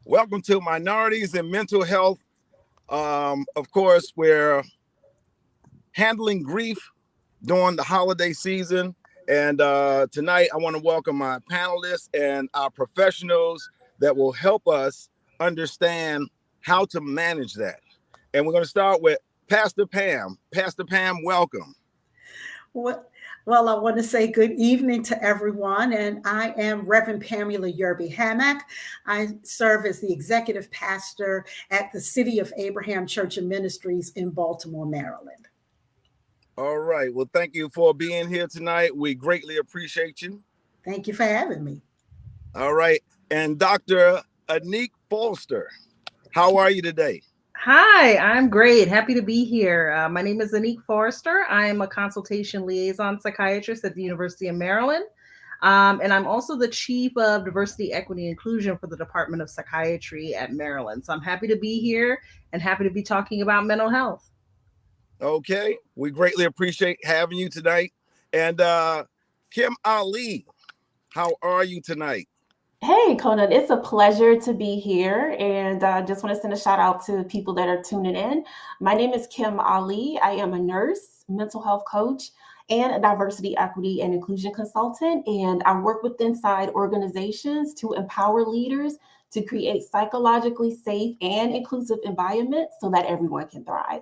Welcome to Minorities and Mental Health. Of course, we're handling grief during the holiday season. And tonight, I want to welcome my panelists and our professionals that will help us understand how to manage that. And we're going to start with Pastor Pam. Pastor Pam, welcome. Well, well, I want to say good evening to everyone, and I am Reverend Pamula Yerby-Hammack. I serve as the executive pastor at the City of Abraham Church and Ministries in Baltimore, Maryland. All right. Well, thank you for being here tonight. We greatly appreciate you. Thank you for having me. All right. And Dr. Anique Forrester, how are you today? Hi, I'm great. Happy to be here. My name is Anique Forrester. I am a consultation-liason psychiatrist at the University of Maryland. And I'm also the chief of diversity, equity, and inclusion for the Department of Psychiatry at Maryland. So I'm happy to be here and happy to be talking about mental health. Okay. We greatly appreciate having you tonight. And Kym Ali, how are you tonight? Hey, Conan, it's a pleasure to be here. And just want to send a shout out to people that are tuning in. My name is Kym Ali. I am a nurse, mental health coach, and a diversity, equity, and inclusion consultant. And I work with inside organizations to empower leaders to create psychologically safe and inclusive environments so that everyone can thrive.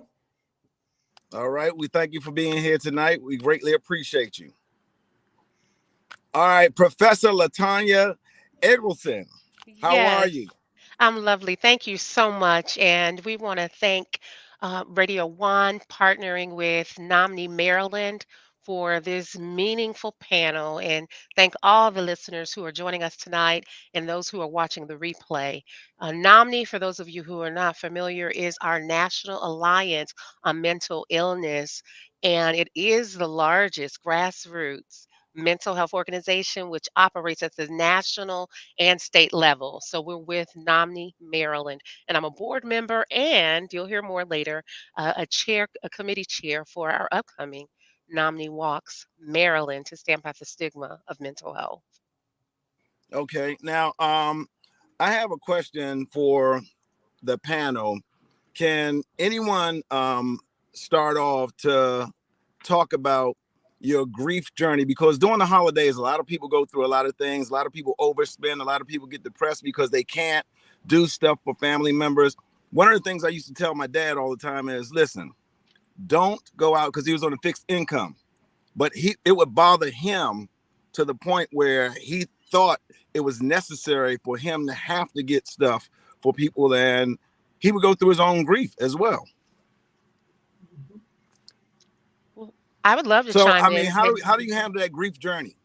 All right. We thank you for being here tonight. We greatly appreciate you. All right. Professor LaTanya Eggleston, how are Yes, you? I'm lovely. Thank you so much. And we want to thank Radio One partnering with Nami, Maryland for this meaningful panel and thank all the listeners who are joining us tonight and those who are watching the replay. NAMNI, for those of you who are not familiar, is our National Alliance on Mental Illness, and it is the largest grassroots mental health organization which operates at the national and state level. So we're with Nami, Maryland, and I'm a board member, and you'll hear more later, a committee chair for our upcoming Nami Walks Maryland to stamp out the stigma of mental health. Okay. Now, I have a question for the panel. Can anyone start off to talk about your grief journey? Because during the holidays, a lot of people go through a lot of things. A lot of people overspend. A lot of people get depressed because they can't do stuff for family members. One of the things I used to tell my dad all the time is, listen, don't go out, because he was on a fixed income, but it would bother him to the point where he thought it was necessary for him to have to get stuff for people, and he would go through his own grief as well. Well, I would love to So, chime I mean, in. how do you handle that grief journey?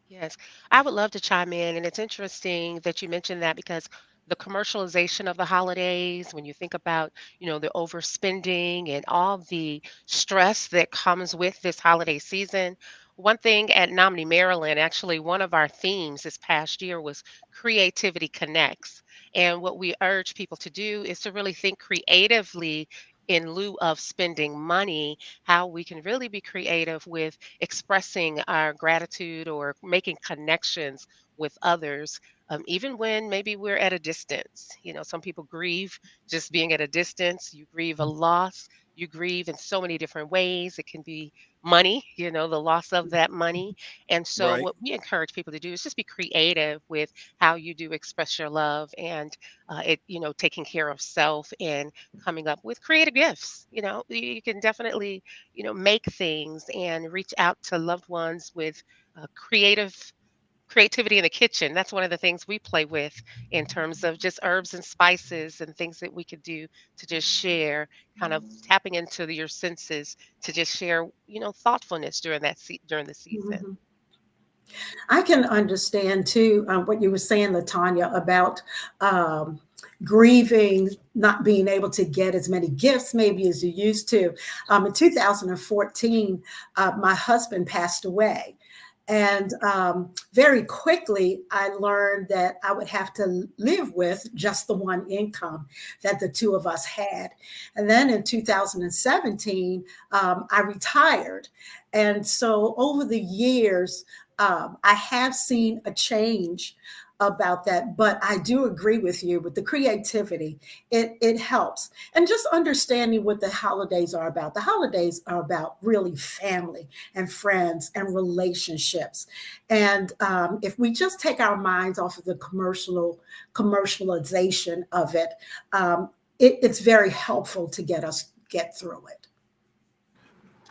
Yes, I would love to chime in. And it's interesting that you mentioned that because the commercialization of the holidays, when you think about, the overspending and all the stress that comes with this holiday season. One thing at Nominee Maryland, actually, one of our themes this past year was Creativity Connects. And what we urge people to do is to really think creatively in lieu of spending money, how we can really be creative with expressing our gratitude or making connections with others, even when maybe we're at a distance. Some people grieve just being at a distance. You grieve a loss. You grieve in so many different ways. It can be money, the loss of that money. And so, Right. what we encourage people to do is just be creative with how you do express your love and taking care of self and coming up with creative gifts. You can definitely make things and reach out to loved ones with creativity in the kitchen. That's one of the things we play with in terms of just herbs and spices and things that we could do to just share, kind of tapping into your senses to just share, thoughtfulness during the season. Mhm. I can understand too what you were saying, LaTanya, about grieving, not being able to get as many gifts maybe as you used to. In 2014, my husband passed away. And very quickly, I learned that I would have to live with just the one income that the two of us had. And then in 2017, I retired. And so over the years, I have seen a change about that. But I do agree with you with the creativity. It helps. And just understanding what the holidays are about. The holidays are about really family and friends and relationships. And if we just take our minds off of the commercialization of it, it's very helpful to get through it.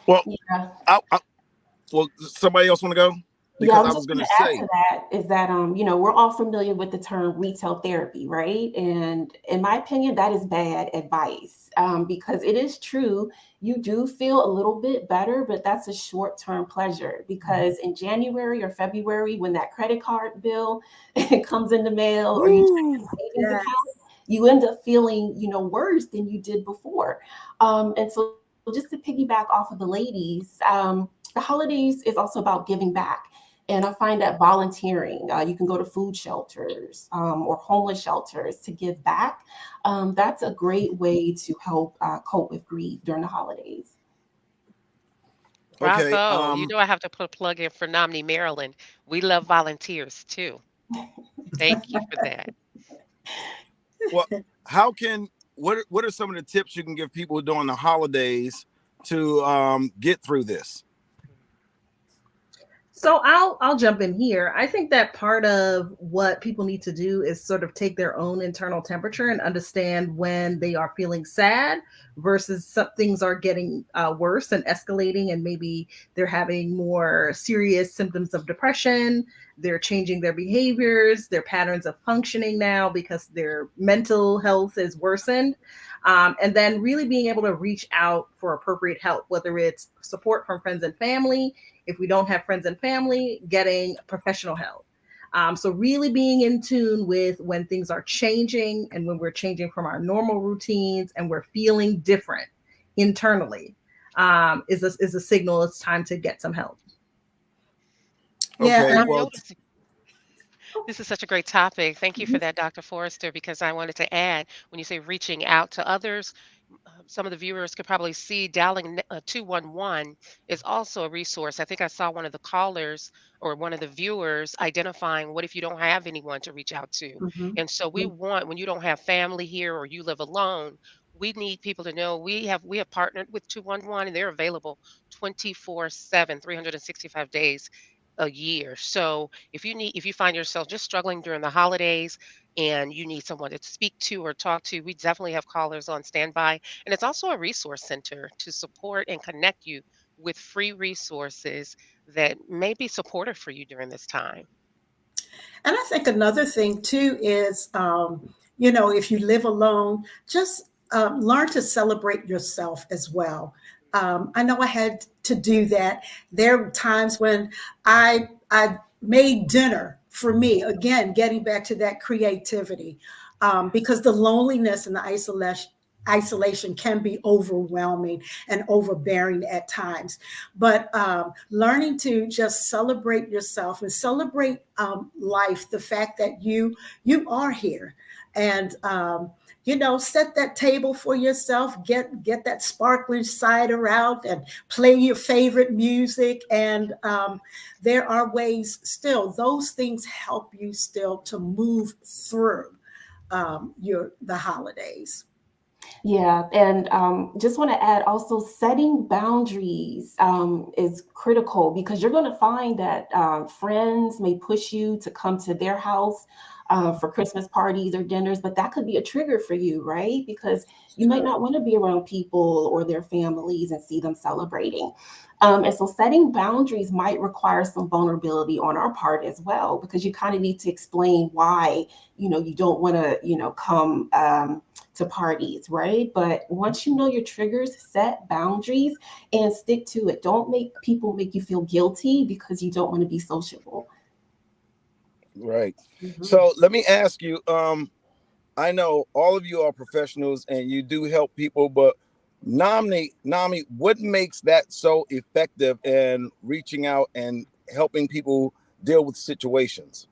Well, Yeah. well, somebody else want to go? Yeah, I Because was I was just going going to to add say, to that is that we're all familiar with the term retail therapy, right? And in my opinion, that is bad advice, because it is true, you do feel a little bit better, but that's a short-term pleasure. Because in January or February, when that credit card bill comes in the mail, or you check your woo, savings Yeah. account, you end up feeling, worse than you did before. And so just to piggyback off of the ladies, the holidays is also about giving back. And I find that volunteering, you can go to food shelters, or homeless shelters to give back. That's a great way to help cope with grief during the holidays. okay. Bravo. You know I have to put a plug in for Nami, Maryland. We love volunteers too. Thank you for that. Well, how can what are some of the tips you can give people during the holidays to get through this? So I'll jump in here. I think that part of what people need to do is sort of take their own internal temperature and understand when they are feeling sad versus some things are getting worse and escalating, and maybe they're having more serious symptoms of depression. They're changing their behaviors, their patterns of functioning now because their mental health is worsened. And then really being able to reach out for appropriate help, whether it's support from friends and family. If we don't have friends and family, getting professional help. So really being in tune with when things are changing and when we're changing from our normal routines and we're feeling different internally, is a signal it's time to get some help. Yeah. And Okay, I'm And well, noticing this is such a great topic. Thank you for that, Dr. Forrester, because I wanted to add when you say reaching out to others, some of the viewers could probably see dialing 211 is also a resource. I think I saw one of the callers or one of the viewers identifying what if you don't have anyone to reach out to. mhm. And so we want when you don't have family here or you live alone, we need people to know we have partnered with 211 and they're available 24/7, 365 days a year. So if you find yourself just struggling during the holidays and you need someone to speak to or talk to, we definitely have callers on standby. And it's also a resource center to support and connect you with free resources that may be supportive for you during this time. And I think another thing too is, if you live alone, just learn to celebrate yourself as well. I know I had to do that. There were times when I made dinner for me. Again, getting back to that creativity, because the loneliness and the isolation can be overwhelming and overbearing at times. But learning to just celebrate yourself and celebrate life, the fact that you are here, and set that table for yourself, get that sparkling cider out and play your favorite music. And there are ways still, those things help you still to move through the holidays. Yeah, and just want to add also setting boundaries is critical, because you're going to find that friends may push you to come to their house for Christmas parties or dinners, but that could be a trigger for you, right? Because you might True. not want to be around people or their families and see them celebrating. And so setting boundaries might require some vulnerability on our part as well, because you kind of need to explain why, you don't want to, come to parties, right? But once you know your triggers, set boundaries and stick to it. Don't make people make you feel guilty because you don't want to be sociable. right. Mhm. So let me ask you. I know all of you are professionals and you do help people, but Nami, what makes that so effective in reaching out and helping people deal with situations?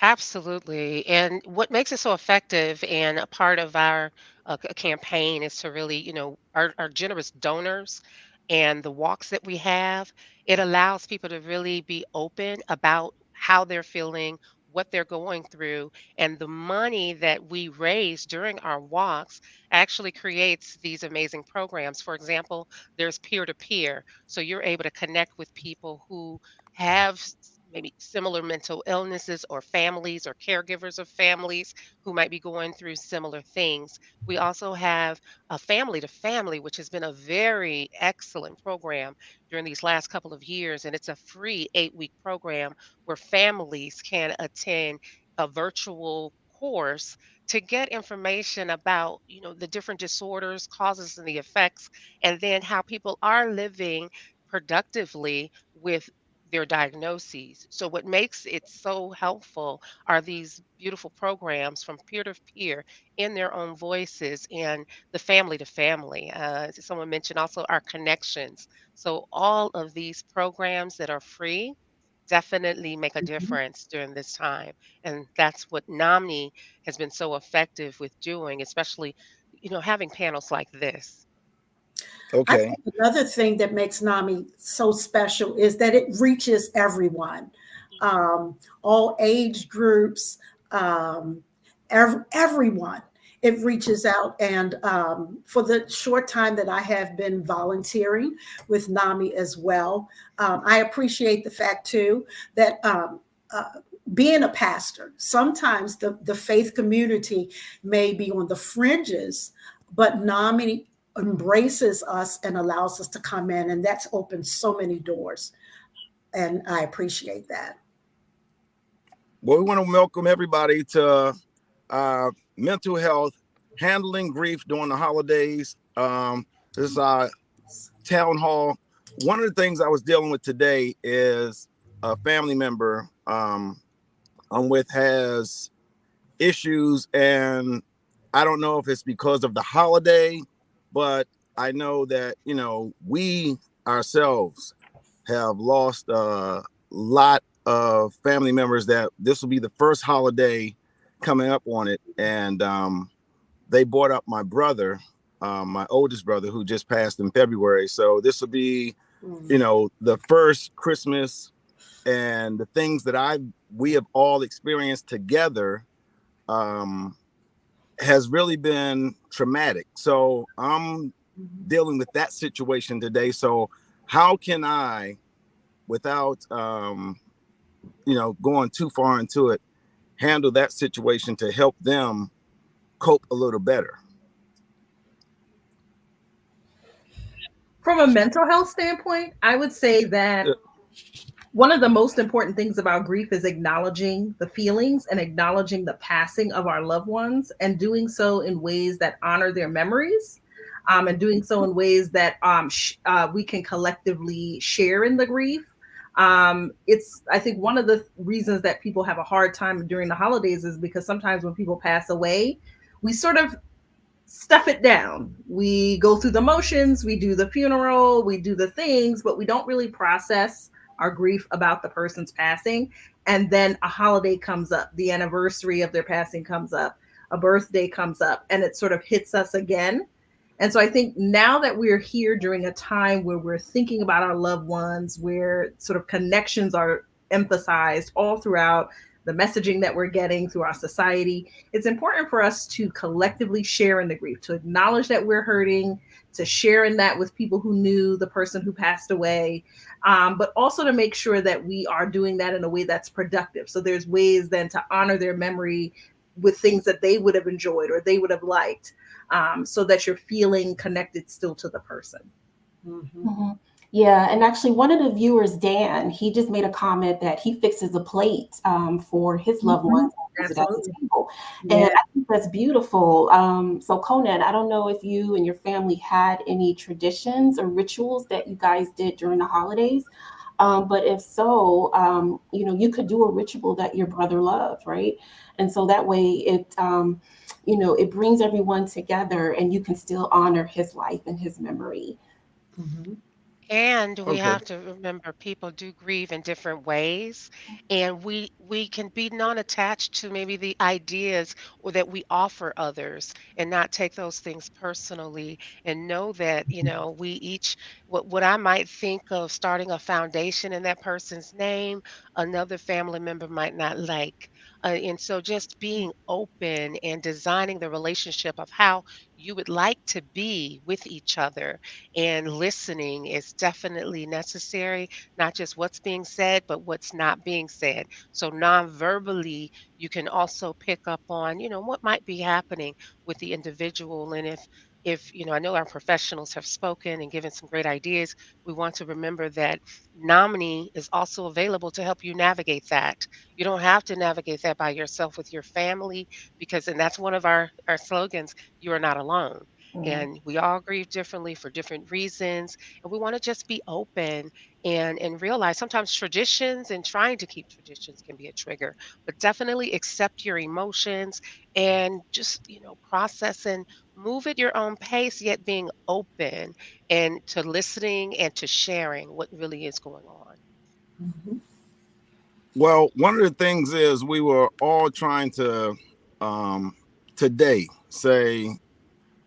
Absolutely. And what makes it so effective and a part of our campaign is to really, our generous donors and the walks that we have, it allows people to really be open about how they're feeling, what they're going through, and the money that we raise during our walks actually creates these amazing programs. For example, there's peer to peer, so you're able to connect with people who have maybe similar mental illnesses, or families or caregivers of families who might be going through similar things. We also have a family to family, which has been a very excellent program during these last couple of years. And it's a free 8-week program where families can attend a virtual course to get information about, the different disorders, causes and the effects, and then how people are living productively with their diagnoses. So what makes it so helpful are these beautiful programs from peer to peer in their own voices, and the family to family. Someone mentioned also our connections. So all of these programs that are free definitely make a Mhm. difference during this time. And that's what NAMI has been so effective with doing, especially, having panels like this. I Okay. think another thing that makes NAMI so special is that it reaches everyone, all age groups, um, everyone. It reaches out. And for the short time that I have been volunteering with NAMI as well, I appreciate the fact too that uh, being a pastor, sometimes the faith community may be on the fringes, but NAMI embraces us and allows us to come in, and that's opened so many doors, and I appreciate that. Well, we want to welcome everybody to mental health, handling grief during the holidays. This is our town hall. One of the things I was dealing with today is a family member I'm with has issues, and I don't know if it's because of the holiday, but I know that we ourselves have lost a lot of family members. That this will be the first holiday coming up on it, and they brought up my brother, my oldest brother, who just passed in February. So this will be, Mm. the first Christmas, and the things that we have all experienced together um, has really been traumatic. So I'm dealing with that situation today. So how can I, without going too far into it, handle that situation to help them cope a little better? From a mental health standpoint, I would say that one of the most important things about grief is acknowledging the feelings and acknowledging the passing of our loved ones, and doing so in ways that honor their memories, and doing so in ways that we can collectively share in the grief. It's, I think, one of the reasons that people have a hard time during the holidays is because sometimes when people pass away, we sort of stuff it down. We go through the motions, we do the funeral, we do the things, but we don't really process our grief about the person's passing. And then a holiday comes up, the anniversary of their passing comes up, a birthday comes up, and it sort of hits us again. And so I think now that we're here during a time where we're thinking about our loved ones, where sort of connections are emphasized all throughout the messaging that we're getting through our society, it's important for us to collectively share in the grief, to acknowledge that we're hurting, to share in that with people who knew the person who passed away, but also to make sure that we are doing that in a way that's productive. So there's ways then to honor their memory with things that they would have enjoyed or they would have liked, so that you're feeling connected still to the person. Mhm. Mhm. Yeah, and actually, one of the viewers, Dan, he just made a comment that he fixes a plate for his loved Mhm. ones who visit at the Absolutely. table, and Yeah. I think that's beautiful. So, Conan, I don't know if you and your family had any traditions or rituals that you guys did during the holidays, but if so, you could do a ritual that your brother loved, right? And so that way, it brings everyone together, and you can still honor his life and his memory. Mhm. And we Okay. have to remember people do grieve in different ways, and we can be non-attached to maybe the ideas or that we offer others, and not take those things personally, and know that, we each, what I might think of starting a foundation in that person's name, another family member might not like. And so just being open and designing the relationship of how you would like to be with each other and listening is definitely necessary, not just what's being said, but what's not being said. So non-verbally, you can also pick up on, what might be happening with the individual. And if I know our professionals have spoken and given some great ideas, we want to remember that Nominee is also available to help you navigate that. You don't have to navigate that by yourself with your family because, and that's one of our slogans, you are not alone. Mhm. And we all grieve differently for different reasons. And we want to just be open and realize sometimes traditions and trying to keep traditions can be a trigger, but definitely accept your emotions and just, process and move at your own pace, yet being open and to listening and to sharing what really is going on. Mhm. Well, one of the things is we were all trying to today say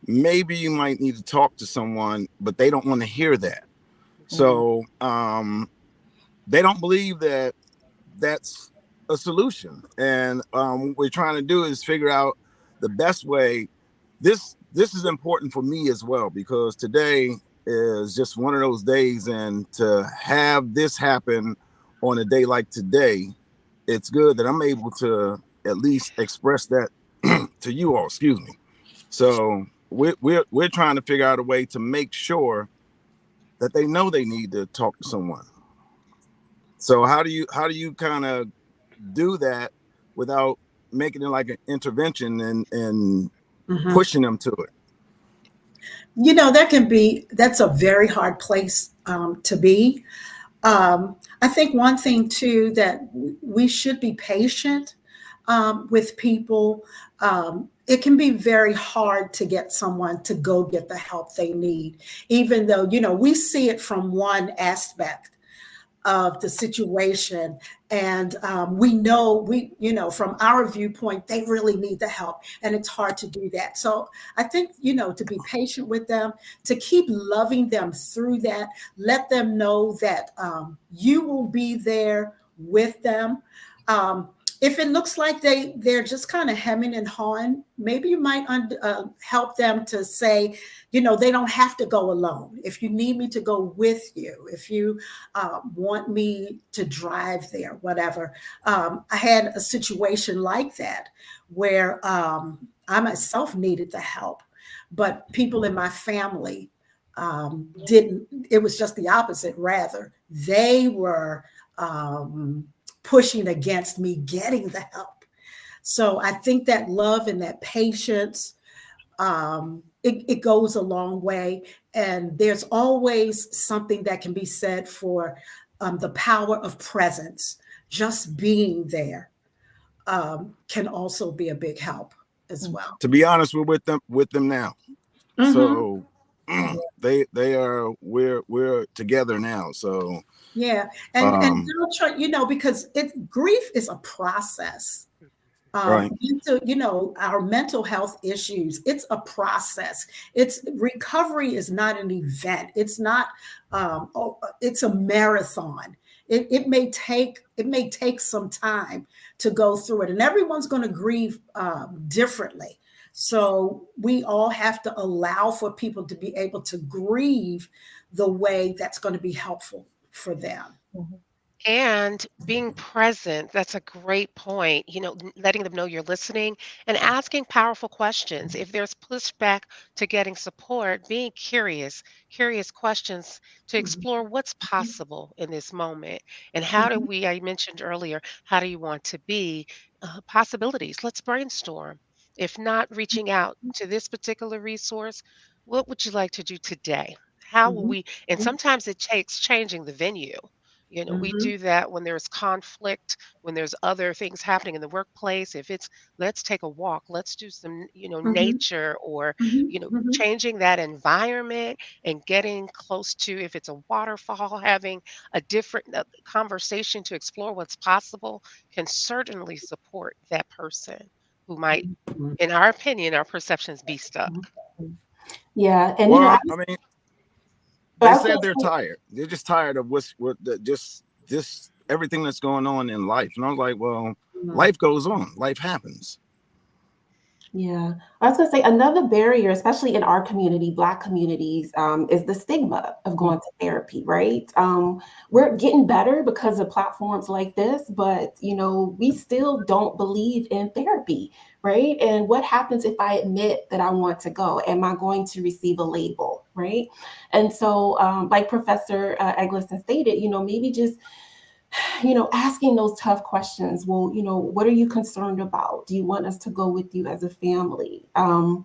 maybe you might need to talk to someone, but they don't want to hear that. Mhm. So they don't believe that that's a solution. And what we're trying to do is figure out the best way. This is important for me as well, because today is just one of those days, and to have this happen on a day like today, it's good that I'm able to at least express that to you all. Excuse me. So we're trying to figure out a way to make sure that they know they need to talk to someone. So how do you kind of do that without making it like an intervention and Mhm. pushing them to it? That's a very hard place to be. I think one thing too that we should be patient with people. It can be very hard to get someone to go get the help they need, even though we see it from one aspect of the situation, and we know from our viewpoint they really need the help, and it's hard to do that. So I think to be patient with them, to keep loving them through that, let them know that you will be there with them. If it looks like they're just kind of hemming and hawing, maybe you might help them to say, they don't have to go alone. If you need me to go with you, if you want me to drive there, whatever. I had a situation like that where I myself needed the help, but people in my family didn't. It was just the opposite, rather. They were pushing against me getting the help. So I think that love and that patience, it goes a long way. And there's always something that can be said for the power of presence. Just being there can also be a big help as well. To be honest, we're with them now. Hmm. So they are we're together now. So Yeah, and um don't try, because grief is a process. right. Our mental health issues, it's a process. It's recovery is not an event. It's not, it's a marathon. It may take some time to go through it, and everyone's going to grieve differently. So we all have to allow for people to be able to grieve the way that's going to be helpful for them. Mhm. And being present, that's a great point. Letting them know you're listening and asking powerful questions. If there's pushback to getting support, being curious questions to explore what's possible in this moment. And how do Mhm. we, I mentioned earlier, how do you want to be? Possibilities. Let's brainstorm. If not reaching out to this particular resource, what would you like to do today? How will Mhm. we? And sometimes it takes changing the venue. We Mhm. do that when there's conflict, when there's other things happening in the workplace. If it's let's take a walk, let's do some, Mhm. nature or, Mhm. Mhm. changing that environment and getting close to, if it's a waterfall, having a different conversation to explore what's possible can certainly support that person who might, Mhm. in our opinion, our perceptions be stuck. Yeah, and Well, I mean, I they was said gonna they're say, tired. They're just tired of just everything that's going on in life. And I was like, well, life goes on, life happens. Yeah, I was going to say another barrier, especially in our community, Black communities, is the stigma of going to therapy, right? We're getting better because of platforms like this, but we still don't believe in therapy, right? And what happens if I admit that I want to go? Am I going to receive a label, right? And so, like Professor Eggleston stated, maybe just asking those tough questions. Well, what are you concerned about? Do you want us to go with you as a family? I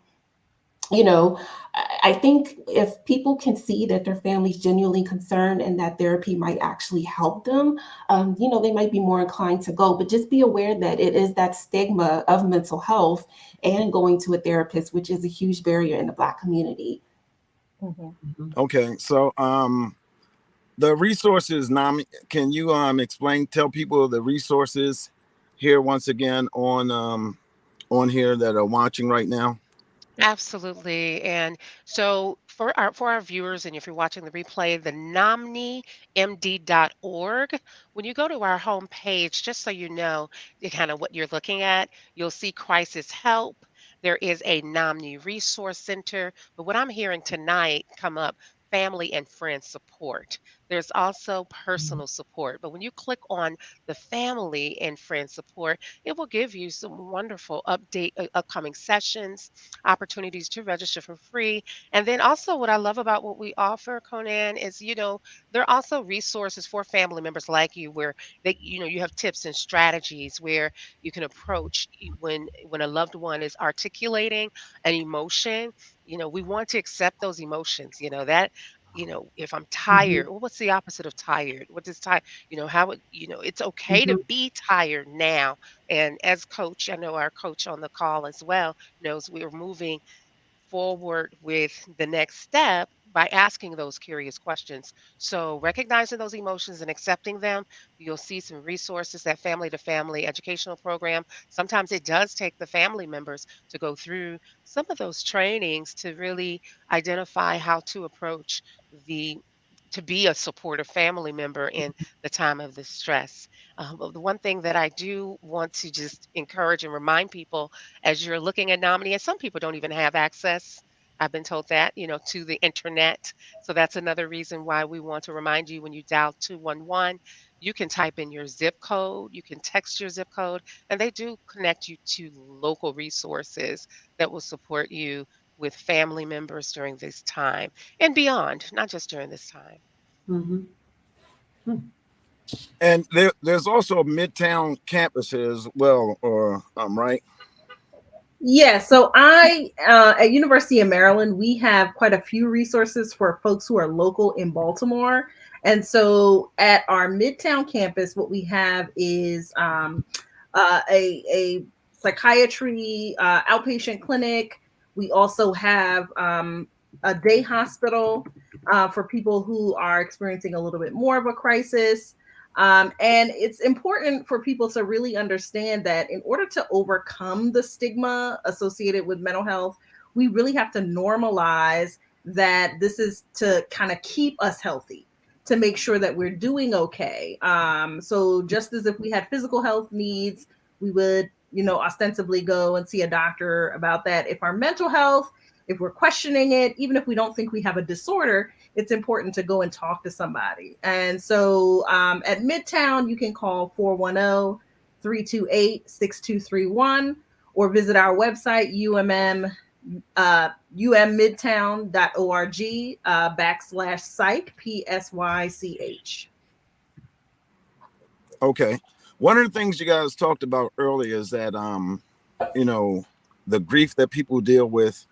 think if people can see that their family's genuinely concerned and that therapy might actually help them, they might be more inclined to go. But just be aware that it is that stigma of mental health and going to a therapist, which is a huge barrier in the Black community. Okay, so the resources, Nami, can you tell people the resources here once again on here that are watching right now? Absolutely. And so for our viewers, and if you're watching the replay, the NomniMD.org, when you go to our homepage, just so you know kind of what you're looking at, you'll see crisis help. There is a Nomni Resource Center. But what I'm hearing tonight come up, family and friend support. There's also personal support. But when you click on the family and friend support, it will give you some wonderful upcoming sessions, opportunities to register for free. And then also what I love about what we offer, Conan, is, there are also resources for family members like you where you have tips and strategies where you can approach when a loved one is articulating an emotion. We want to accept those emotions, if I'm tired, well, what's the opposite of tired? What does tired, it's okay to be tired now. And as coach, I know our coach on the call as well knows we're moving forward with the next step by asking those curious questions. So, recognizing those emotions and accepting them, you'll see some resources, that family to family educational program. Sometimes it does take the family members to go through some of those trainings to really identify how to approach the to be a supportive family member in the time of the stress. But the one thing that I do want to just encourage and remind people as you're looking at Nominee, and some people don't even have access. I've been told that, to the internet. So that's another reason why we want to remind you when you dial 211, you can type in your zip code, you can text your zip code, and they do connect you to local resources that will support you with family members during this time and beyond, not just during this time. And there's also a Midtown campus here as well, or right? Yeah, so at University of Maryland, we have quite a few resources for folks who are local in Baltimore. And so at our Midtown campus, what we have is a psychiatry outpatient clinic. We also have a day hospital for people who are experiencing a little bit more of a crisis. And it's important for people to really understand that in order to overcome the stigma associated with mental health, we really have to normalize that this is to kind of keep us healthy, to make sure that we're doing okay. So just as if we had physical health needs, we would, ostensibly go and see a doctor about that. If our mental health, if we're questioning it, even if we don't think we have a disorder, it's important to go and talk to somebody. And so at Midtown, you can call 410-328-6231 or visit our website, ummidtown.org /psych, PSYCH. Okay. One of the things you guys talked about earlier is that, the grief that people deal with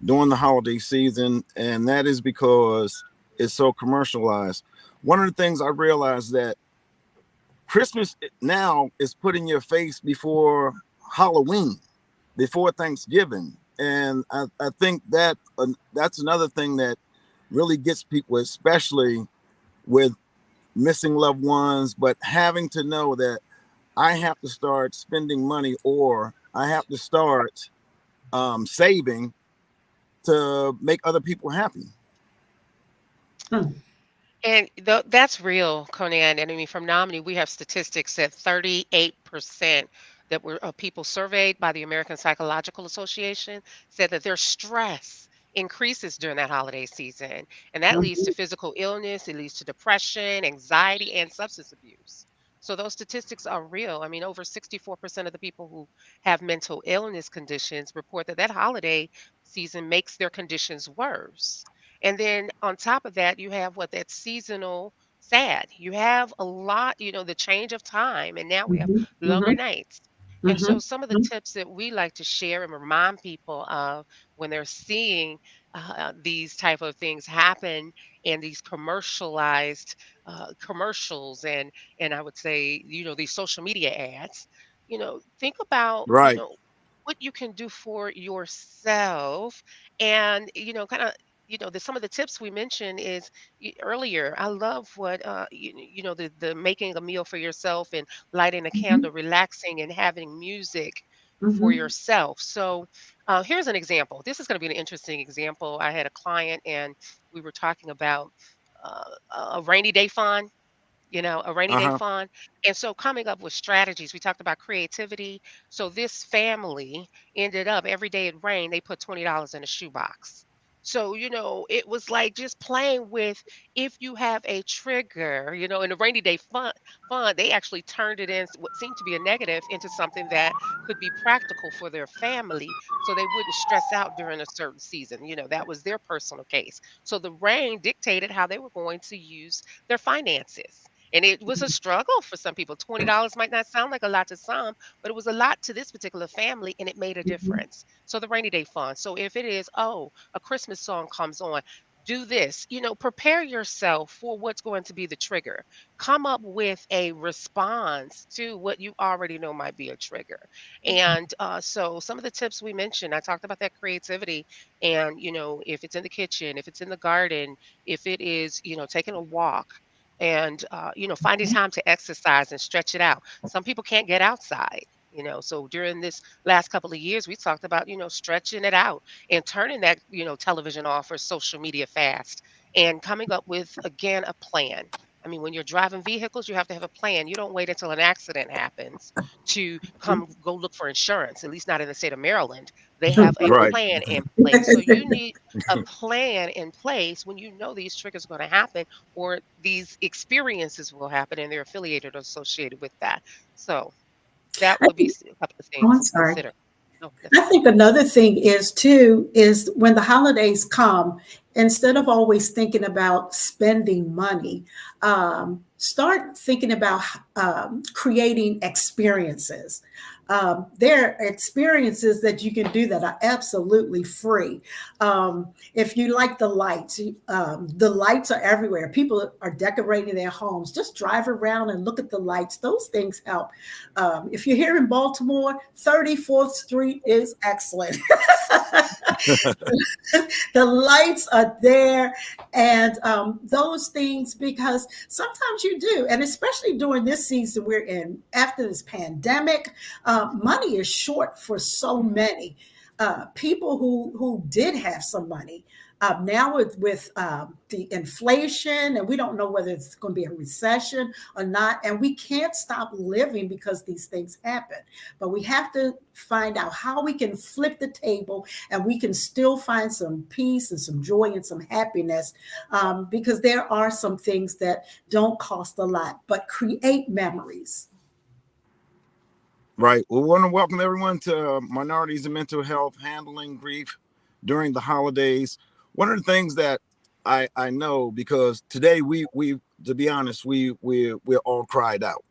during the holiday season, and that is because it's so commercialized. One of the things I realized that Christmas now is putting your face before Halloween, before Thanksgiving, and I think that that's another thing that really gets people, especially with missing loved ones, but having to know that I have to start spending money or I have to start saving to make other people happy. And that's real, Conan. And I mean, from Nominee, we have statistics that 38% that were people surveyed by the American Psychological Association said that their stress increases during that holiday season. And that leads to Mhm, physical illness, it leads to depression, anxiety, and substance abuse. So those statistics are real. I mean, over 64% of the people who have mental illness conditions report that that holiday season makes their conditions worse. And then on top of that, you have what that seasonal sad. You have a lot, the change of time, and now we have mhm, longer mhm, nights. And so mhm, some of the tips that we like to share and remind people of when they're seeing these type of things happen and these commercialized commercials and I would say, these social media ads, think about, Right. what you can do for yourself and kind of some of the tips we mentioned is earlier. I love what the making a meal for yourself and lighting a mhm, candle, relaxing and having music for mhm, yourself. So here's an example. This is going to be an interesting example. I had a client and we were talking about a rainy day fund, a rainy day Uh-huh. fund. And so coming up with strategies, we talked about creativity. So this family ended up every day it rained, they put $20 in a shoebox. So, it was like just playing with if you have a trigger, in the rainy day fund, they actually turned it in what seemed to be a negative into something that could be practical for their family so they wouldn't stress out during a certain season. That was their personal case. So the rain dictated how they were going to use their finances. And it was a struggle for some people. $20 might not sound like a lot to some, but it was a lot to this particular family and it made a mhm, difference. So the rainy day fund. So if it is, oh, a Christmas song comes on, do this, prepare yourself for what's going to be the trigger. Come up with a response to what you already know might be a trigger. And so some of the tips we mentioned, I talked about that creativity. And, if it's in the kitchen, if it's in the garden, if it is, taking a walk, and finding mhm, time to exercise and stretch it out. Some people can't get outside, so during this last couple of years we talked about stretching it out and turning that television off or social media fast and coming up with again a plan. I mean, when you're driving vehicles, you have to have a plan. You don't wait until an accident happens to come go look for insurance, at least not in the state of Maryland. They have a Right. plan in place. So you need a plan in place when you know these triggers are going to happen or these experiences will happen and they're affiliated or associated with that. So that I would be think, a couple of oh, things I'm to sorry. consider. Oh, that's I fine. think another thing is too is when the holidays come, instead of always thinking about spending money, start thinking about creating experiences. There are experiences that you can do that are absolutely free. If you like the lights are everywhere. People are decorating their homes. Just drive around and look at the lights. Those things help. If you're here in Baltimore, 34th Street is excellent. The lights are there, and those things, because sometimes you do, and especially during this season we're in after this pandemic, money is short for so many people who did have some money. Now with the inflation, and we don't know whether it's going to be a recession or not, and we can't stop living because these things happen. But we have to find out how we can flip the table and we can still find some peace and some joy and some happiness, because there are some things that don't cost a lot but create memories. Right. Well, we want to welcome everyone to Minorities and Mental Health Handling Grief during the holidays. One of the things that I know, because today we to be honest, we're all cried out.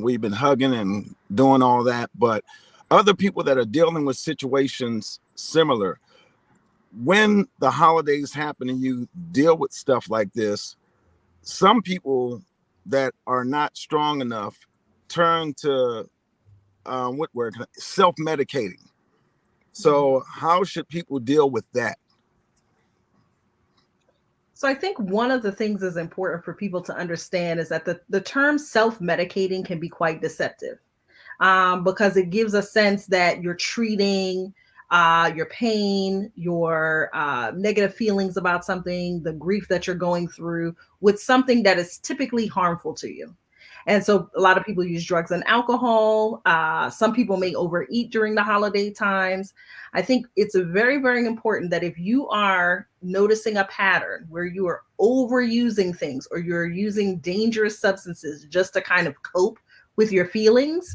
We've been hugging and doing all that, but other people that are dealing with situations similar, when the holidays happen and you deal with stuff like this, some people that are not strong enough turn to what word, self-medicating. So how should people deal with that? So I think one of the things that's important for people to understand is that the term self-medicating can be quite deceptive, because it gives a sense that you're treating your pain, your negative feelings about something, the grief that you're going through with something that is typically harmful to you. And so a lot of people use drugs and alcohol. Some people may overeat during the holiday times. I think it's very, very important that if you are noticing a pattern where you are overusing things or you're using dangerous substances just to kind of cope with your feelings,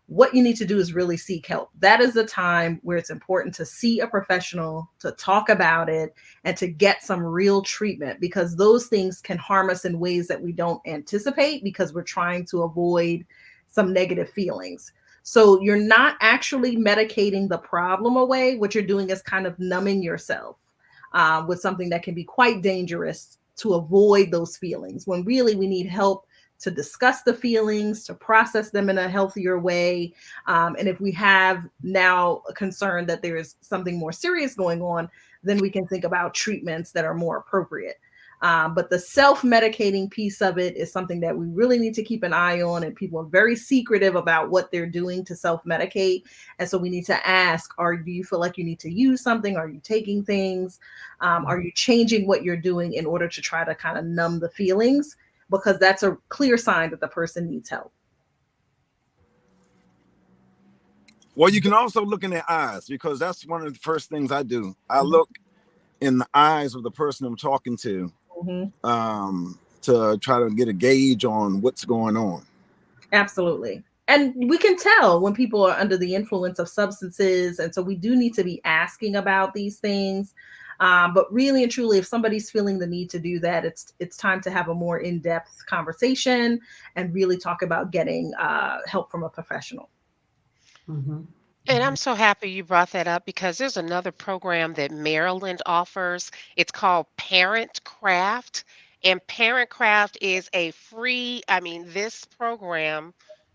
what you need to do is really seek help. That is the time where it's important to see a professional, to talk about it, and to get some real treatment, because those things can harm us in ways that we don't anticipate because we're trying to avoid some negative feelings. So you're not actually medicating the problem away. What you're doing is kind of numbing yourself with something that can be quite dangerous to avoid those feelings, when really we need help to discuss the feelings, to process them in a healthier way. And if we have now a concern that there is something more serious going on, then we can think about treatments that are more appropriate. But the self-medicating piece of it is something that we really need to keep an eye on. And people are very secretive about what they're doing to self-medicate. And so we need to ask, do you feel like you need to use something? Are you taking things? Are you changing what you're doing in order to try to kind of numb the feelings? Because that's a clear sign that the person needs help. Well, you can also look in their eyes, because that's one of the first things I do. I look in the eyes of the person I'm talking to, to try to get a gauge on what's going on. Absolutely. And we can tell when people are under the influence of substances. And so we do need to be asking about these things. But really and truly, if somebody's feeling the need to do that, it's time to have a more in-depth conversation and really talk about getting help from a professional. And I'm so happy you brought that up, because there's another program that Maryland offers. It's called Parent Craft. And Parent Craft is a free, this program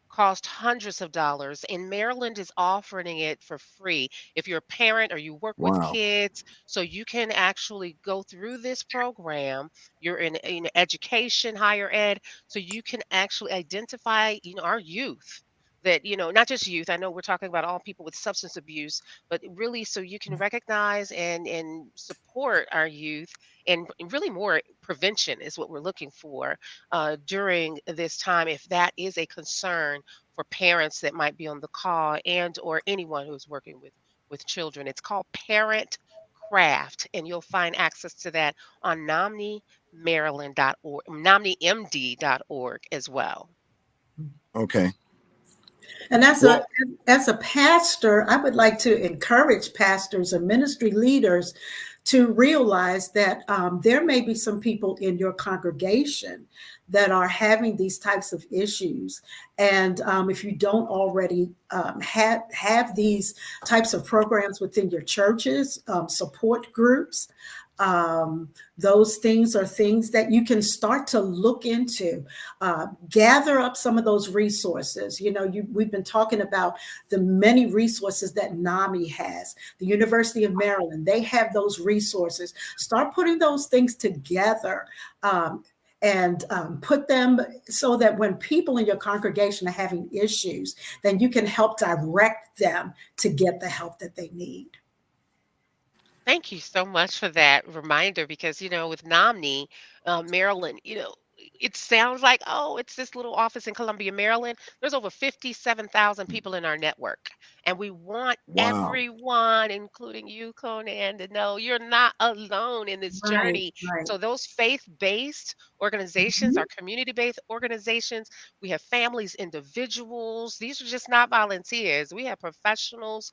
cost hundreds of dollars, and Maryland is offering it for free if you're a parent or you work with Wow. kids. So you can actually go through this program. You're in education, higher ed, so you can actually identify, our youth. That, not just youth. I know we're talking about all people with substance abuse, but really so you can recognize and support our youth, and really more prevention is what we're looking for during this time, if that is a concern for parents that might be on the call and or anyone who's working with children. It's called Parent Craft, and you'll find access to that on NamiMaryland.org, NamiMD.org as well. Okay. And as a pastor, I would like to encourage pastors and ministry leaders to realize that there may be some people in your congregation that are having these types of issues. And if you don't already have these types of programs within your churches, support groups, those things are things that you can start to look into. Gather up some of those resources. We've been talking about the many resources that NAMI has. The University of Maryland, they have those resources. Start putting those things together and put them so that when people in your congregation are having issues, then you can help direct them to get the help that they need. Thank you so much for that reminder, because, with Nami, Maryland, it sounds like, oh, it's this little office in Columbia, Maryland. There's over 57,000 people in our network. And we want everyone, including you, Conan, to know you're not alone in this journey. Right. So those faith-based organizations are community-based organizations. We have families, individuals. These are just not volunteers. We have professionals,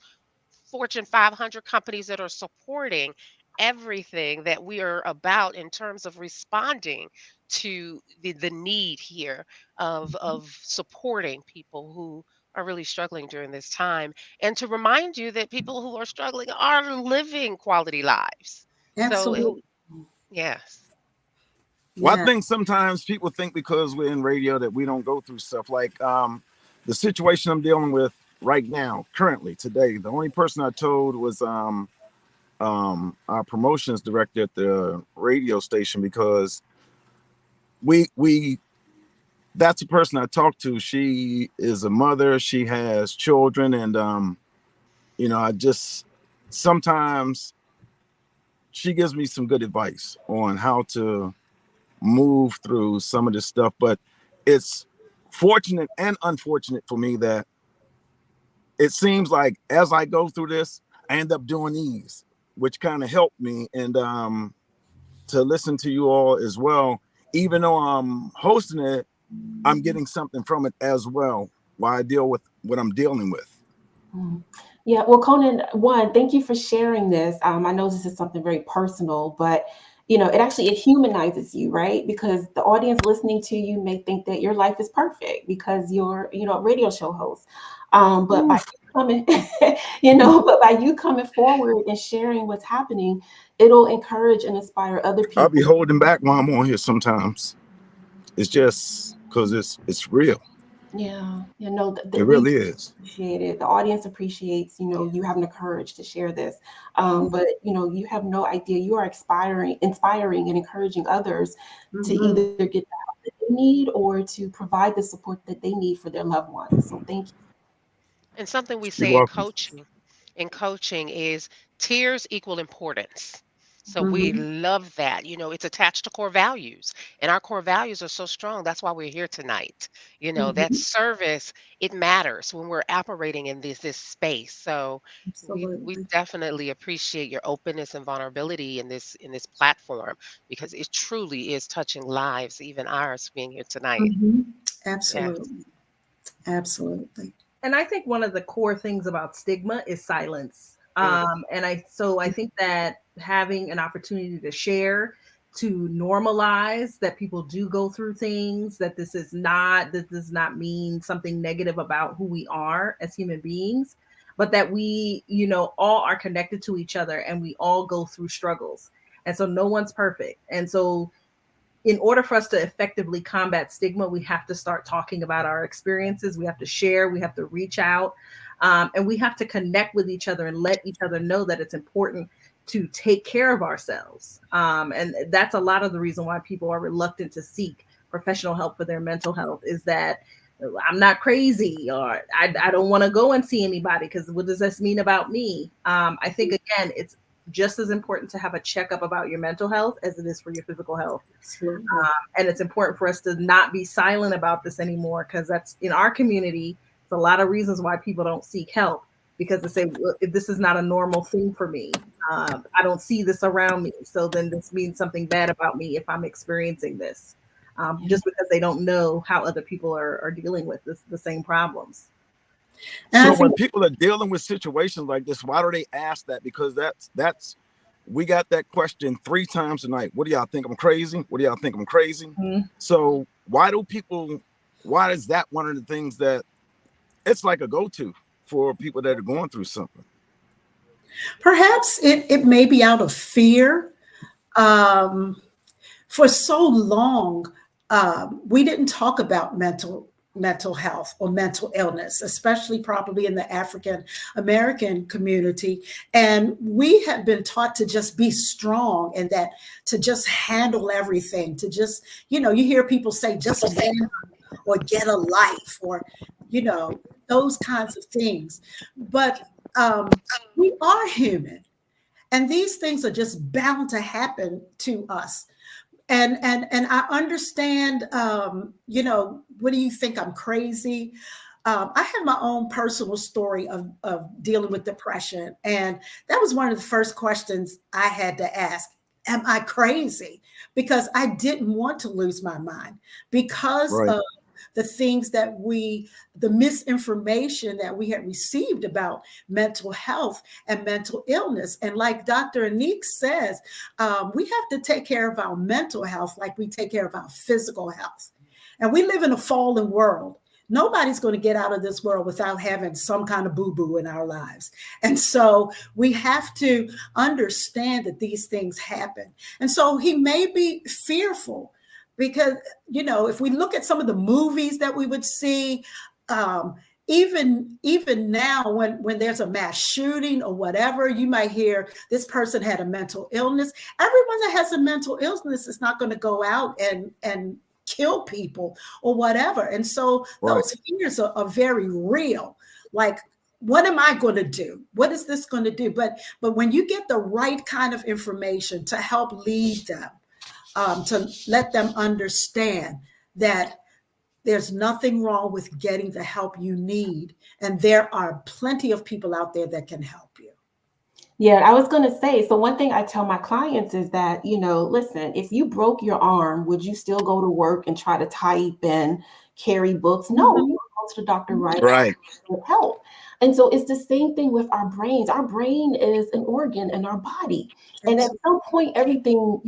Fortune 500 companies that are supporting everything that we are about in terms of responding to the need here of supporting people who are really struggling during this time, and to remind you that people who are struggling are living quality lives. Absolutely. Yes. Well, I think sometimes people think because we're in radio that we don't go through stuff like the situation I'm dealing with right now, currently, today. The only person I told was our promotions director at the radio station, because that's the person I talked to. She is a mother, she has children, and I just sometimes she gives me some good advice on how to move through some of this stuff. But it's fortunate and unfortunate for me that it seems like as I go through this, I end up doing these, which kind of helped me. And to listen to you all as well, even though I'm hosting it, I'm getting something from it as well while I deal with what I'm dealing with. Yeah, well, Conan, one, thank you for sharing this. I know this is something very personal, but it humanizes you, right? Because the audience listening to you may think that your life is perfect because you're, a radio show host. But by you coming, but by you coming forward and sharing what's happening, it'll encourage and inspire other people. I'll be holding back while I'm on here sometimes. It's just because it's real. Yeah, it really is. Appreciate it. The audience appreciates, you having the courage to share this. But you have no idea. You are inspiring and encouraging others to either get the help that they need or to provide the support that they need for their loved ones. So thank you. And something we say in coaching is tears equal importance. So we love that. It's attached to core values, and our core values are so strong. That's why we're here tonight. That service, it matters when we're operating in this space. So we definitely appreciate your openness and vulnerability in this platform, because it truly is touching lives, even ours being here tonight. Absolutely. Yes. Absolutely. And I think one of the core things about stigma is silence. And I think that having an opportunity to share, to normalize that people do go through things, that this does not mean something negative about who we are as human beings, but that we, all are connected to each other and we all go through struggles. And so no one's perfect. And so in order for us to effectively combat stigma, we have to start talking about our experiences. We have to share, we have to reach out, and we have to connect with each other and let each other know that it's important to take care of ourselves. And that's a lot of the reason why people are reluctant to seek professional help for their mental health, is that I'm not crazy, or I don't want to go and see anybody because what does this mean about me? I think, again, it's just as important to have a checkup about your mental health as it is for your physical health. And it's important for us to not be silent about this anymore, because that's in our community. It's a lot of reasons why people don't seek help, because they say, well, if this is not a normal thing for me, I don't see this around me, so then this means something bad about me if I'm experiencing this, just because they don't know how other people are dealing with the same problems. So when people are dealing with situations like this, why do they ask that? Because that's we got that question 3 times tonight. What do y'all think? I'm crazy? What do y'all think? I'm crazy? So why is that one of the things that it's like a go-to for people that are going through something? Perhaps it may be out of fear. For so long, we didn't talk about mental health or mental illness, especially probably in the African American community. And we have been taught to just be strong, and that to just handle everything, to just, you hear people say, just win or get a life, or, those kinds of things. But we are human, and these things are just bound to happen to us. And I understand, what do you think? I'm crazy. I have my own personal story of dealing with depression. And that was one of the first questions I had to ask. Am I crazy? Because I didn't want to lose my mind because of the things the misinformation that we had received about mental health and mental illness. And like Dr. Anique says, we have to take care of our mental health like we take care of our physical health. And we live in a fallen world. Nobody's going to get out of this world without having some kind of boo-boo in our lives. And so we have to understand that these things happen. And so he may be fearful, because, if we look at some of the movies that we would see, even now when there's a mass shooting or whatever, you might hear this person had a mental illness. Everyone that has a mental illness is not going to go out and kill people or whatever. And so those fears are very real. Like, what am I going to do? What is this going to do? But when you get the right kind of information to help lead them, to let them understand that there's nothing wrong with getting the help you need, and there are plenty of people out there that can help you. Yeah, I was going to say, so one thing I tell my clients is that, listen, if you broke your arm, would you still go to work and try to type and carry books? No, you go to the doctor right Right. with help. And so it's the same thing with our brains. Our brain is an organ in our body. And at some point, everything,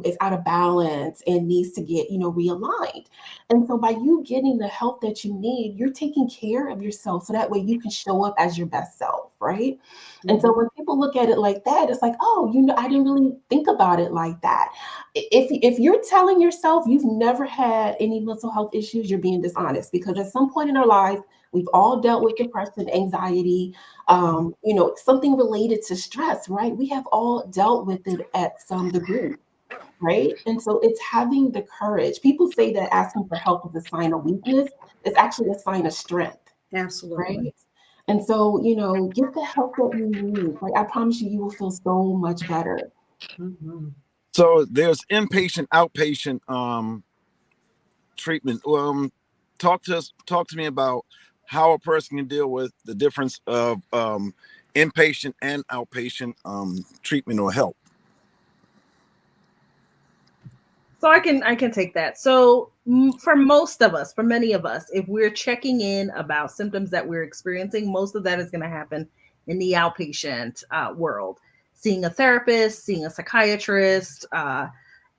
is out of balance and needs to get, realigned. And so by you getting the help that you need, you're taking care of yourself. So that way you can show up as your best self, right? And so when people look at it like that, it's like, oh, I didn't really think about it like that. If you're telling yourself you've never had any mental health issues, you're being dishonest, because at some point in our life, we've all dealt with depression, anxiety, something related to stress, right? We have all dealt with it at some degree, right? And so it's having the courage. People say that asking for help is a sign of weakness. It's actually a sign of strength. Absolutely. Right? And so, get the help that you need. Like, I promise you, you will feel so much better. Mm-hmm. So there's inpatient, outpatient treatment. Talk to me about how a person can deal with the difference of inpatient and outpatient treatment or help. So I can take that. So for most of us, for many of us, if we're checking in about symptoms that we're experiencing, most of that is going to happen in the outpatient world, seeing a therapist, seeing a psychiatrist,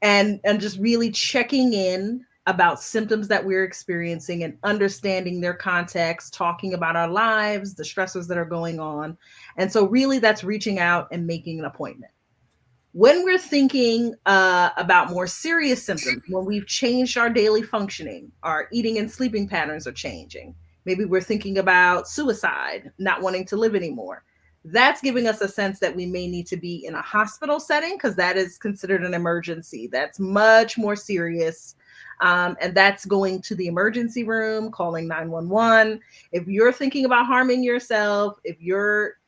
and just really checking in about symptoms that we're experiencing and understanding their context, talking about our lives, the stressors that are going on. And so really that's reaching out and making an appointment. When we're thinking about more serious symptoms, when we've changed our daily functioning, our eating and sleeping patterns are changing, maybe we're thinking about suicide, not wanting to live anymore, that's giving us a sense that we may need to be in a hospital setting, because that is considered an emergency. That's much more serious. And that's going to the emergency room, calling 911. If you're thinking about harming yourself, if your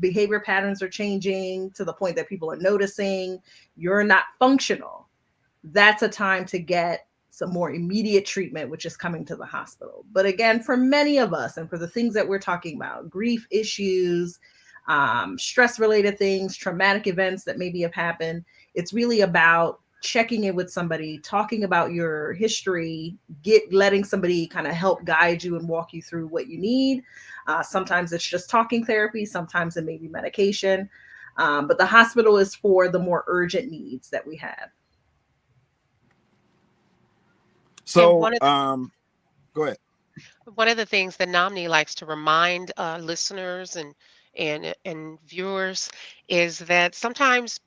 behavior patterns are changing to the point that people are noticing you're not functional, that's a time to get some more immediate treatment, which is coming to the hospital. But again, for many of us, and for the things that we're talking about, grief issues, stress related things, traumatic events that maybe have happened, it's really about checking in with somebody, talking about your history, letting somebody kind of help guide you and walk you through what you need. Sometimes it's just talking therapy, sometimes it may be medication. But the hospital is for the more urgent needs that we have. So, go ahead. One of the things that Nomni likes to remind listeners and viewers is that sometimes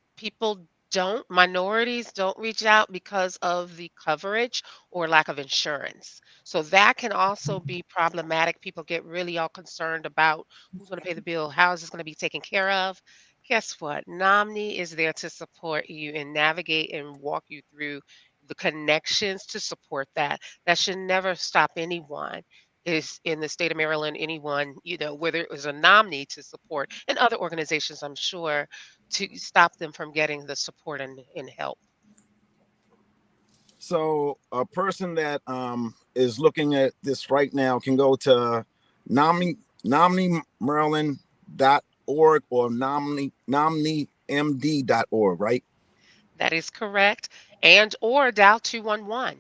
minorities don't reach out because of the coverage or lack of insurance. So that can also be problematic. People get really all concerned about who's going to pay the bill, how is this going to be taken care of. Guess what? Nomni is there to support you and navigate and walk you through the connections to support that. That should never stop anyone is in the state of Maryland, anyone, whether it was a nominee to support and other organizations, I'm sure, to stop them from getting the support and help. So a person that is looking at this right now can go to nominimaryland.org or nominimd.org, right? That is correct. And or dial 211.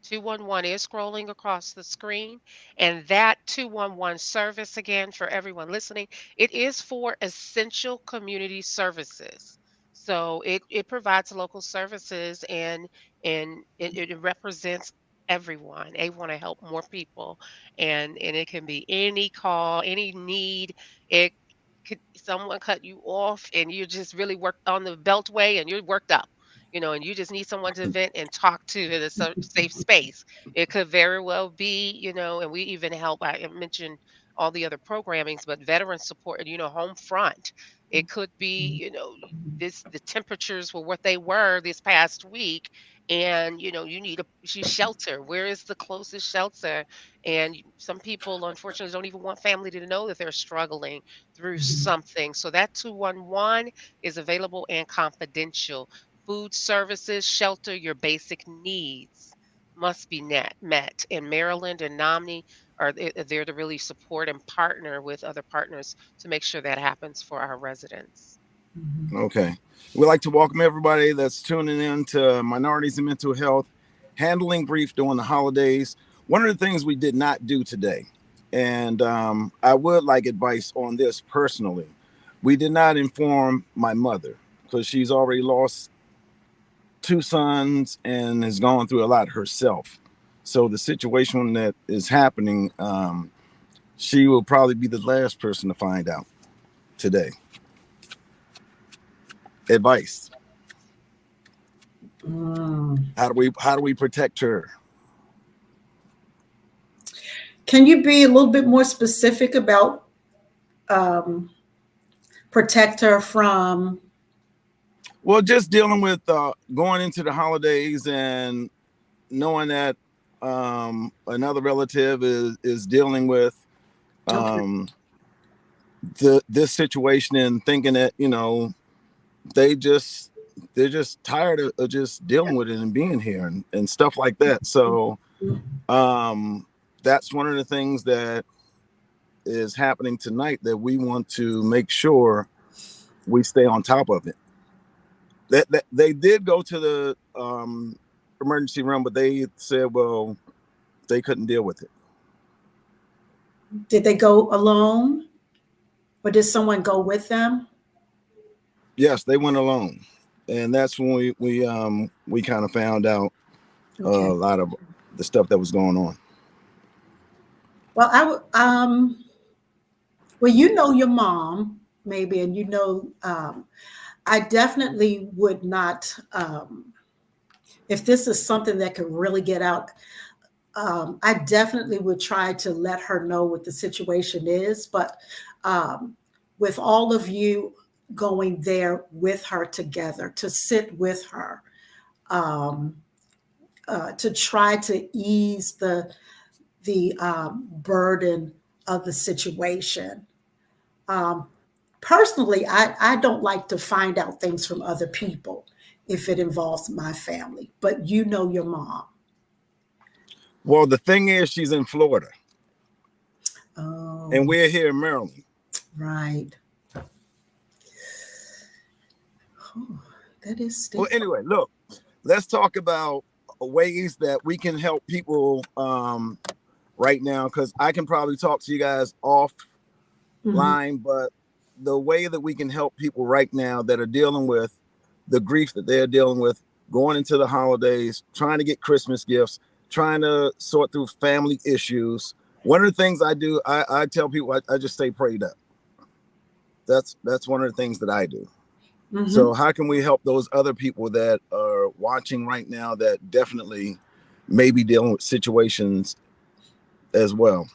211 is scrolling across the screen. And that 211 service, again, for everyone listening, it is for essential community services. So it provides local services and it represents everyone. They want to help more people. And it can be any call, any need. It could someone cut you off and you just really worked on the beltway and you're worked up, and you just need someone to vent and talk to in a safe space. It could very well be, and we even help. I mentioned all the other programmings, but veteran support, home front. It could be, the temperatures were what they were this past week, and you need a shelter. Where is the closest shelter? And some people, unfortunately, don't even want family to know that they're struggling through something. So that 211 is available and confidential. Food services, shelter, your basic needs must be met. In Maryland and Nami are there to really support and partner with other partners to make sure that happens for our residents. Okay. We'd like to welcome everybody that's tuning in to Minorities and Mental Health, Handling Grief During the Holidays. One of the things we did not do today, and I would like advice on this personally. We did not inform my mother because she's already lost 2 sons and has gone through a lot herself. So the situation that is happening, she will probably be the last person to find out today. Advice. How do we protect her? Can you be a little bit more specific about protect her from? Well, just dealing with going into the holidays and knowing that another relative is dealing with this situation and thinking that they're just tired of just dealing with it and being here and stuff like that. So that's one of the things that is happening tonight that we want to make sure we stay on top of it. That they did go to the emergency room, but they said, well, they couldn't deal with it. Did they go alone, or did someone go with them? Yes, they went alone, and that's when we kind of found out a lot of the stuff that was going on. Well, well, your mom maybe, and I definitely would not, if this is something that could really get out, I definitely would try to let her know what the situation is. But with all of you going there with her together, to sit with her, to try to ease the burden of the situation. Personally, I don't like to find out things from other people if it involves my family, but your mom. Well, the thing is, she's in Florida. Oh. And we're here in Maryland. Right. Oh, that is still. Well, anyway, look, let's talk about ways that we can help people right now, because I can probably talk to you guys offline, but the way that we can help people right now that are dealing with the grief that they're dealing with, going into the holidays, trying to get Christmas gifts, trying to sort through family issues. One of the things I do, I tell people, I just stay prayed up. That's one of the things that I do. So how can we help those other people that are watching right now that definitely may be dealing with situations as well?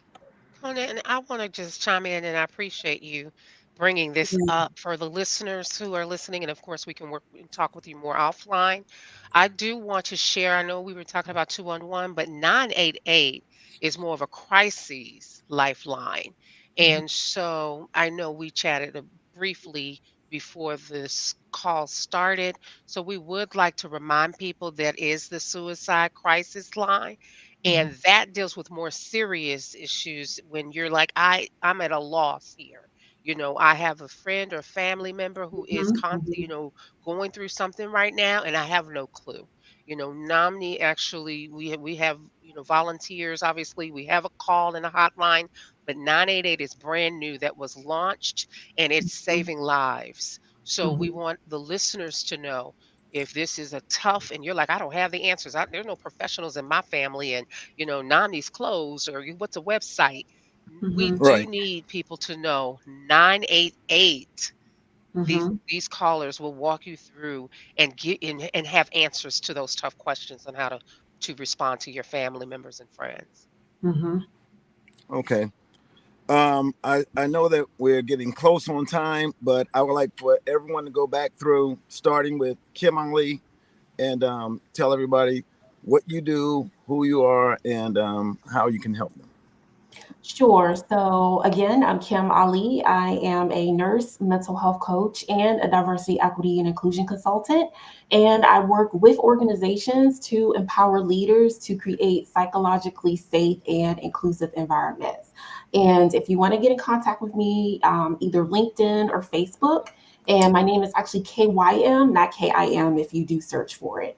And I want to just chime in, and I appreciate you bringing this up for the listeners who are listening. And of course, we can work and talk with you more offline. I do want to share, I know we were talking about 211, but 988 is more of a crises lifeline. And so I know we chatted briefly before this call started. So we would like to remind people that is the suicide crisis line. And that deals with more serious issues when you're like, I'm at a loss here. I have a friend or family member who is going through something right now, and I have no clue. Nomni actually, we have, volunteers, obviously, we have a call and a hotline, but 988 is brand new that was launched, and it's saving lives. So we want the listeners to know, if this is a tough and you're like, I don't have the answers. There's no professionals in my family, and Nami's closed, or what's a website? We do need people to know 988. These callers will walk you through and get in and have answers to those tough questions on how to respond to your family members and friends. Okay. I know that we're getting close on time, but I would like for everyone to go back through, starting with Kym Ali, and tell everybody what you do, who you are, and how you can help them. Sure. So again, I'm Kym Ali. I am a nurse, mental health coach, and a diversity, equity, and inclusion consultant. And I work with organizations to empower leaders to create psychologically safe and inclusive environments. And if you want to get in contact with me, either LinkedIn or Facebook, and my name is actually KYM, not KIM if you do search for it.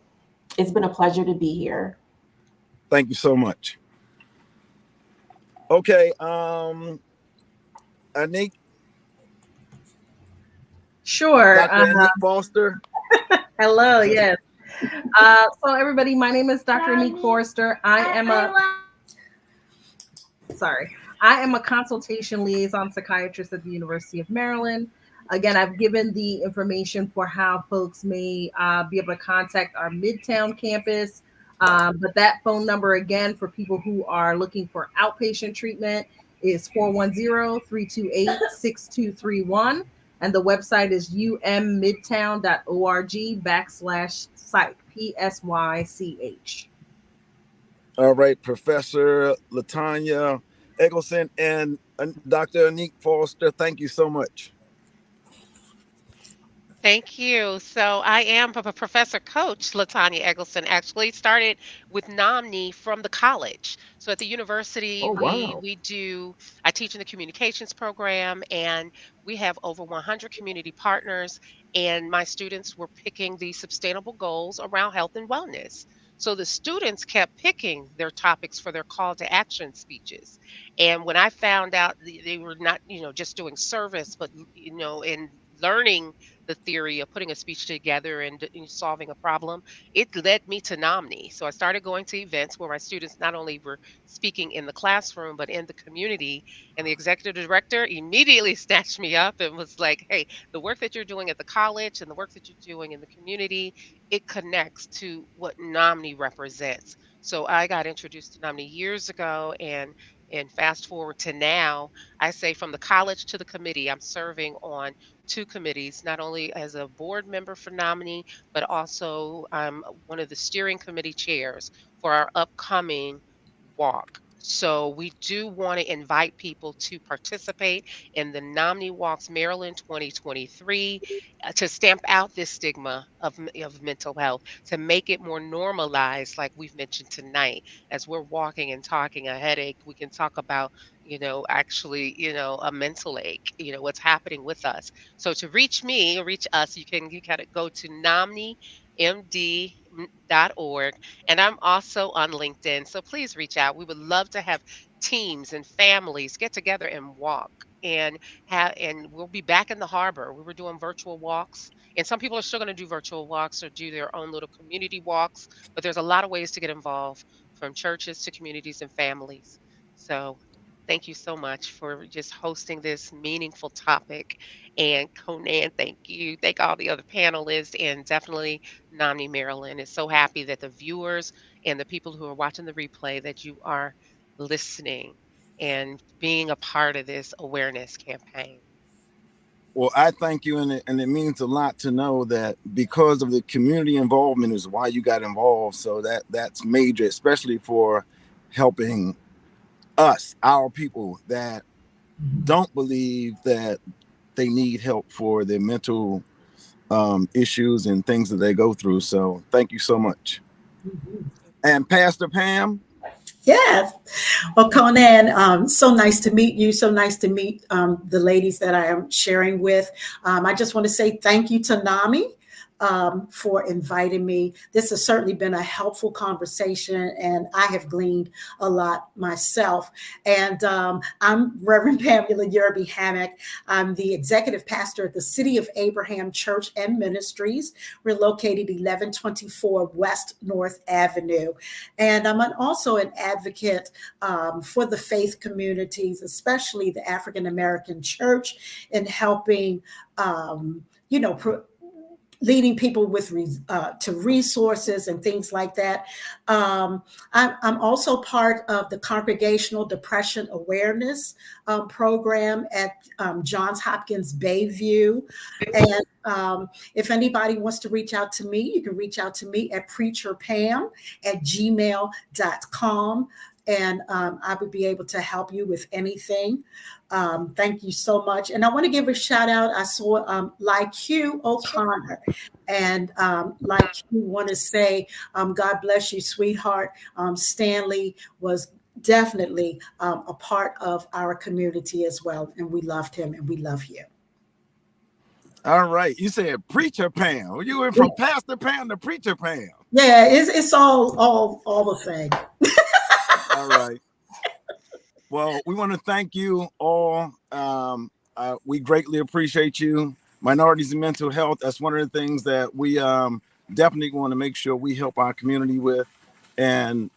It's been a pleasure to be here. Thank you so much. Okay, Anique. Sure. Dr. Anique Forrester. Hello, yes. So everybody, my name is Dr. Anique Forrester. I am a consultation liaison psychiatrist at the University of Maryland. Again, I've given the information for how folks may be able to contact our Midtown campus. But that phone number, again, for people who are looking for outpatient treatment is 410-328-6231. And the website is ummidtown.org/psych, PSYCH. All right, Professor LaTanya Eggleston and Dr. Anique Forrester, thank you so much. Thank you. So I am a professor coach. LaTanya Eggleston actually started with Nami from the college. So at the university, Oh, wow. I teach in the communications program, and we have over 100 community partners. And my students were picking the sustainable goals around health and wellness. So the students kept picking their topics for their call to action speeches. And when I found out they were not, just doing service, but, in learning the theory of putting a speech together and solving a problem, it led me to Nomni. So I started going to events where my students not only were speaking in the classroom, but in the community. And the executive director immediately snatched me up and was like, hey, the work that you're doing at the college and the work that you're doing in the community, it connects to what Nomni represents. So I got introduced to Nomni years ago, and fast forward to now, I say from the college to the committee, I'm serving on two committees, not only as a board member for Nominee, but also I'm one of the steering committee chairs for our upcoming walk. So we do want to invite people to participate in the Nominee Walks Maryland 2023 to stamp out this stigma of mental health, to make it more normalized, like we've mentioned tonight. As we're walking and talking a headache, we can talk about, actually, a mental ache, what's happening with us. So to reach me or reach us, you gotta go to nomnimd.org. And I'm also on LinkedIn. So please reach out. We would love to have teams and families get together and walk and we'll be back in the harbor. We were doing virtual walks, and some people are still going to do virtual walks or do their own little community walks, but there's a lot of ways to get involved, from churches to communities and families. So thank you so much for just hosting this meaningful topic. And Conan, thank you. Thank all the other panelists, and definitely Nami Maryland is so happy that the viewers and the people who are watching the replay, that you are listening and being a part of this awareness campaign. Well, I thank you, and it means a lot to know that because of the community involvement is why you got involved. So that's major, especially for helping us, our people that don't believe that they need help for their mental issues and things that they go through. So thank you so much. Mm-hmm. And Pastor Pam. Yes. Well, Conan, so nice to meet you. So nice to meet the ladies that I am sharing with. I just want to say thank you to Nami for inviting me. This has certainly been a helpful conversation, and I have gleaned a lot myself. And I'm Reverend Pamula Yerby-Hammack. I'm the executive pastor at the City of Abraham Church and Ministries. We're located 1124 West North Avenue. And I'm also an advocate for the faith communities, especially the African American church, in helping, leading people with to resources and things like that. I'm also part of the Congregational Depression Awareness program at Johns Hopkins Bayview. And if anybody wants to reach out to me, you can reach out to me at preacherpam@gmail.com. And I would be able to help you with anything. Thank you so much. And I want to give a shout out. I saw Like Hugh O'Connor. And like you want to say, God bless you, sweetheart. Stanley was definitely a part of our community as well. And we loved him and we love you. All right. You said Preacher Pam. You went from Pastor Pam to Preacher Pam. Yeah, it's all the same. All right. Well, we want to thank you all. We greatly appreciate you. Minorities in mental health. That's one of the things that we definitely want to make sure we help our community with. And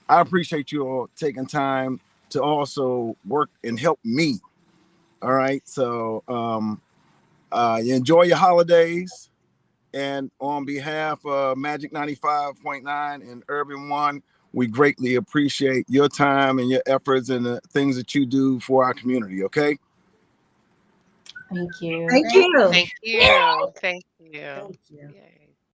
I appreciate you all taking time to also work and help me. All right. So you enjoy your holidays. And on behalf of Magic 95.9 and Urban One, we greatly appreciate your time and your efforts and the things that you do for our community. Okay. Thank you. Thank you. Thank you. Thank you. Thank you. Yay.